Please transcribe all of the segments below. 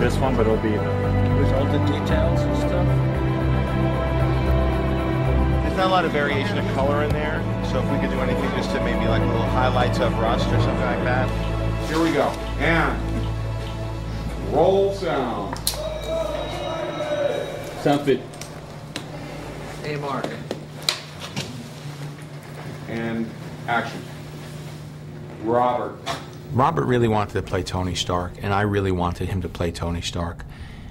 this one, but it'll be with all the details and stuff. There's not a lot of variation of color in there, so if we could do anything just to maybe like little highlights of rust or something like that. Here we go. And roll sound. sounds good. Hey, Mark. And action. Robert. Robert really wanted to play Tony Stark, and I really wanted him to play Tony Stark.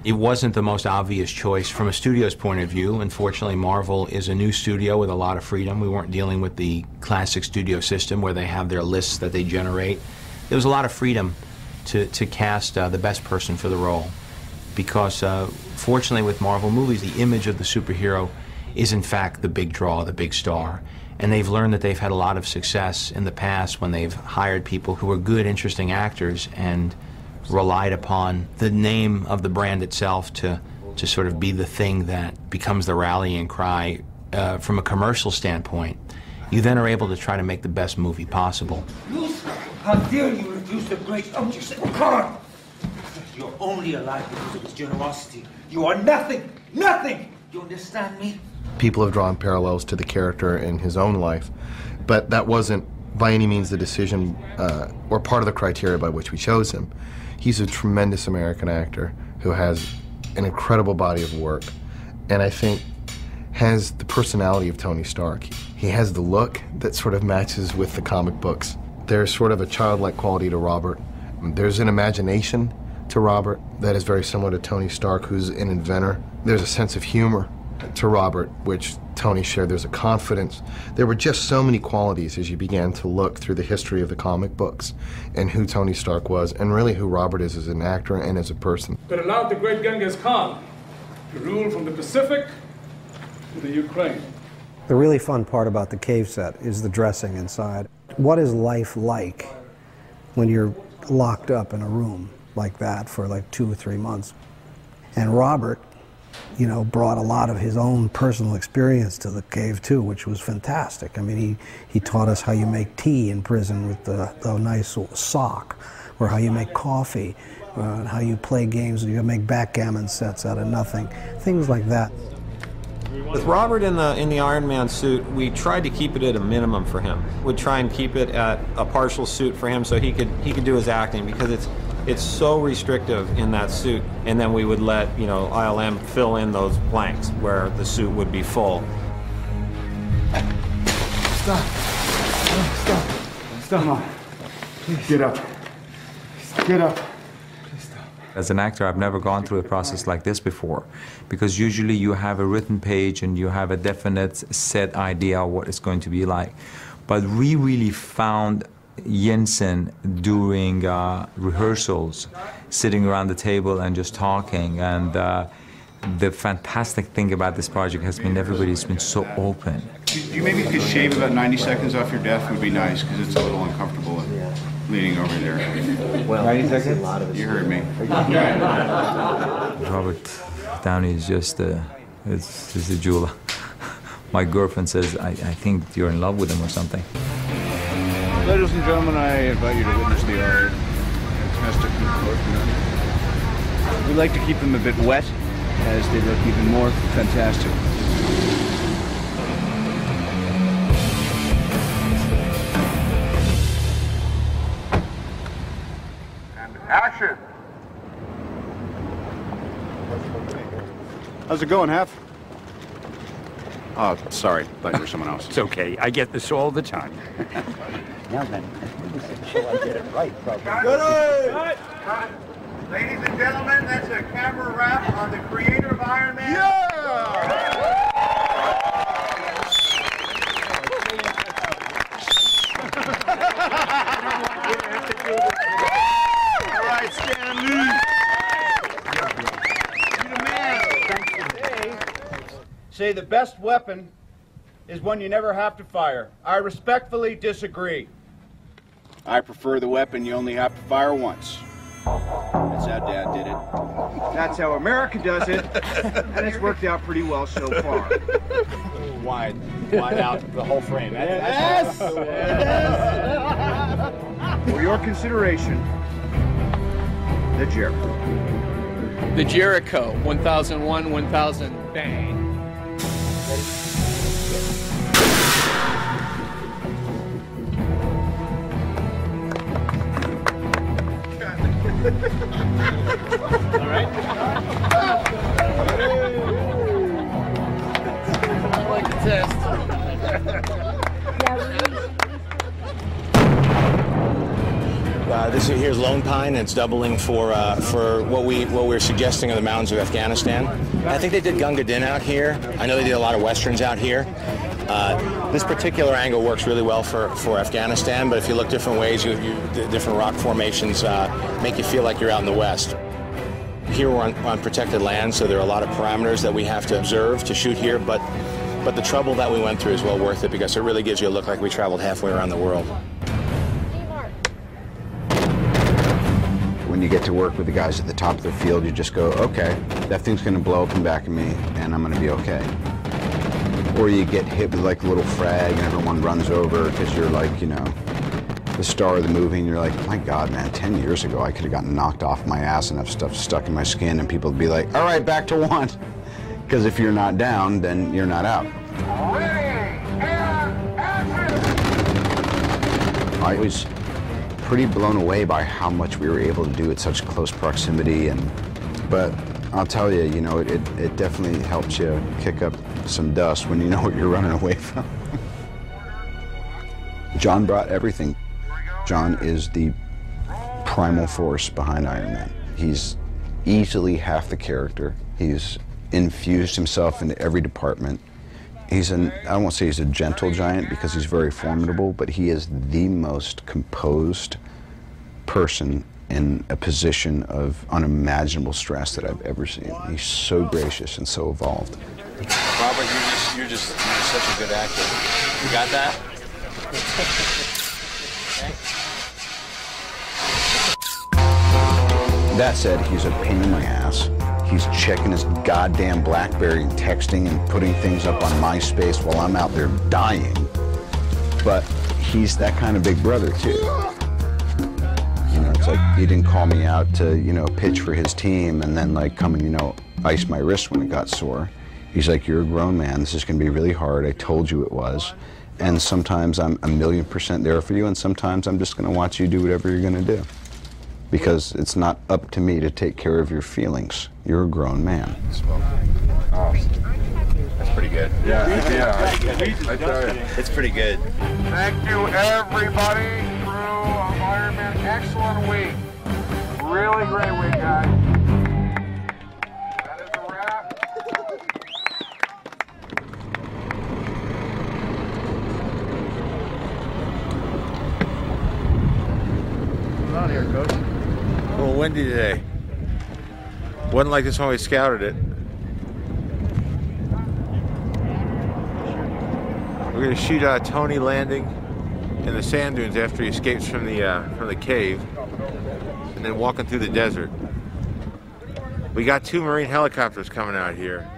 It wasn't the most obvious choice from a studio's point of view. Unfortunately, Marvel is a new studio with a lot of freedom. We weren't dealing with the classic studio system where they have their lists that they generate. There was a lot of freedom to cast the best person for the role, because fortunately with Marvel movies, the image of the superhero is in fact the big draw, the big star. And they've learned that they've had a lot of success in the past when they've hired people who are good, interesting actors and relied upon the name of the brand itself to sort of be the thing that becomes the rallying cry. From a commercial standpoint, you then are able to try to make the best movie possible. How dare you refuse the great object of God? You're only alive because of his generosity. You are nothing, nothing! You understand me? People have drawn parallels to the character in his own life, but that wasn't by any means the decision or part of the criteria by which we chose him. He's a tremendous American actor who has an incredible body of work, and I think has the personality of Tony Stark. He has the look that sort of matches with the comic books. There's sort of a childlike quality to Robert. There's an imagination to Robert that is very similar to Tony Stark, who's an inventor. There's a sense of humor to Robert, which Tony shared. There's a confidence. There were just so many qualities as you began to look through the history of the comic books and who Tony Stark was, and really who Robert is as an actor and as a person. That allowed the great Genghis Khan to rule from the Pacific to the Ukraine. The really fun part about the cave set is the dressing inside. What is life like when you're locked up in a room like that for like 2 or 3 months? And Robert, you know, brought a lot of his own personal experience to the cave too, which was fantastic. I mean, he taught us how you make tea in prison with the nice sock, or how you make coffee, how you play games, you make backgammon sets out of nothing, things like that. With Robert in the Iron Man suit, we tried to keep it at a minimum for him. We'd try and keep it at a partial suit for him so he could do his acting, because it's so restrictive in that suit. And then we would let, you know, ILM fill in those blanks where the suit would be full. Stop. Stop. Stop. Come on. Please. Get up. Get up. As an actor, I've never gone through a process like this before, because usually you have a written page and you have a definite set idea of what it's going to be like. But we really found Jensen during rehearsals, sitting around the table and just talking. And the fantastic thing about this project has been everybody's been so open. You maybe could shave about 90 seconds off your death would be nice, because it's a little uncomfortable leaning over there. Well, 90 seconds? You heard me. Robert Downey is just a jewel. My girlfriend says, I think you're in love with him or something. Ladies and gentlemen, I invite you to witness the art. Fantastic equipment. We like to keep them a bit wet, as they look even more fantastic. Action! How's it going, Hef? Oh, sorry. Thought you were someone else. It's okay. I get this all the time. Now then, so I get it right, probably. Good. Ladies and gentlemen, that's a camera wrap on the creator of Iron Man. Yeah! All right, Stan Lee. You're the man. Say the best weapon is one you never have to fire. I respectfully disagree. I prefer the weapon you only have to fire once. That's how Dad did it. That's how America does it, and it's worked out pretty well so far. Wide out the whole frame. Yes! For your consideration, the Jerry. The Jericho, 1001, 1000, bang. All right. I like the test. Here's Lone Pine. It's doubling for what we're suggesting of the mountains of Afghanistan. I think they did Gunga Din out here. I know they did a lot of westerns out here. This particular angle works really well for Afghanistan, but if you look different ways, different rock formations make you feel like you're out in the west. Here we're on protected land, so there are a lot of parameters that we have to observe to shoot here, but the trouble that we went through is well worth it because it really gives you a look like we traveled halfway around the world. When you get to work with the guys at the top of the field, you just go, okay, that thing's going to blow up in back of me, and I'm going to be okay. Or you get hit with like a little frag, and everyone runs over because you're like, you know, the star of the movie, and you're like, my God, man, 10 years ago I could have gotten knocked off my ass and have stuff stuck in my skin, and people would be like, all right, back to one. Because if you're not down, then you're not out. I was pretty blown away by how much we were able to do at such close proximity, but I'll tell you, you know, it definitely helps you kick up some dust when you know what you're running away from. John brought everything. John is the primal force behind Iron Man. He's easily half the character. He's infused himself into every department. I won't say he's a gentle giant because he's very formidable, but he is the most composed person in a position of unimaginable stress that I've ever seen. He's so gracious and so evolved. Robert, you're just such a good actor. You got that? That said, he's a pain in my ass. He's checking his goddamn BlackBerry and texting and putting things up on MySpace while I'm out there dying. But he's that kind of big brother, too. You know, it's like he didn't call me out to, you know, pitch for his team and then, like, come and, you know, ice my wrist when it got sore. He's like, you're a grown man. This is going to be really hard. I told you it was. And sometimes I'm 1,000,000% there for you, and sometimes I'm just going to watch you do whatever you're going to do. Because it's not up to me to take care of your feelings. You're a grown man. Oh, that's pretty good. Yeah. I tell you. It's pretty good. Thank you, everybody. Crew of Iron Man. Excellent week. Really great week, guys. That is a wrap. What's on here, Coach? A little windy today. Wasn't like this when we scouted it. We're going to shoot Tony landing in the sand dunes after he escapes from the cave, and then walking through the desert. We got 2 Marine helicopters coming out here.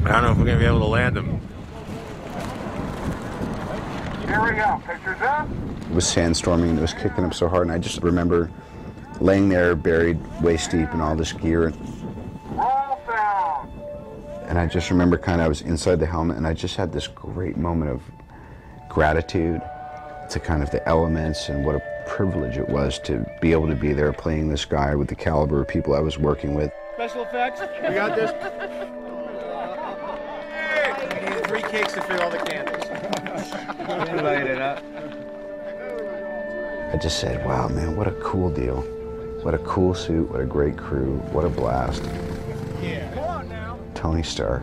I don't know if we're going to be able to land them. Here we go. Pictures up. It was sandstorming and it was kicking up so hard, and I just remember laying there buried waist deep in all this gear. Roll sound. And I just remember I was inside the helmet, and I just had this great moment of gratitude to kind of the elements and what a privilege it was to be able to be there playing this guy with the caliber of people I was working with. Special effects. We got this. We need 3 cakes to fit all the candles. Light it up. I just said, wow, man, what a cool deal. What a cool suit, what a great crew, what a blast. Yeah. Come on now. Tony Stark.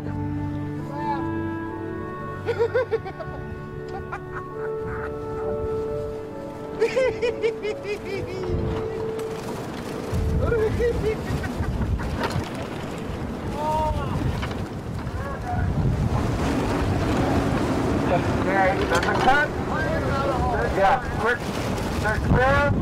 Okay, there's a cut. Yeah, quick. They're clear.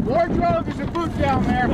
Wardrobe is a boot down there.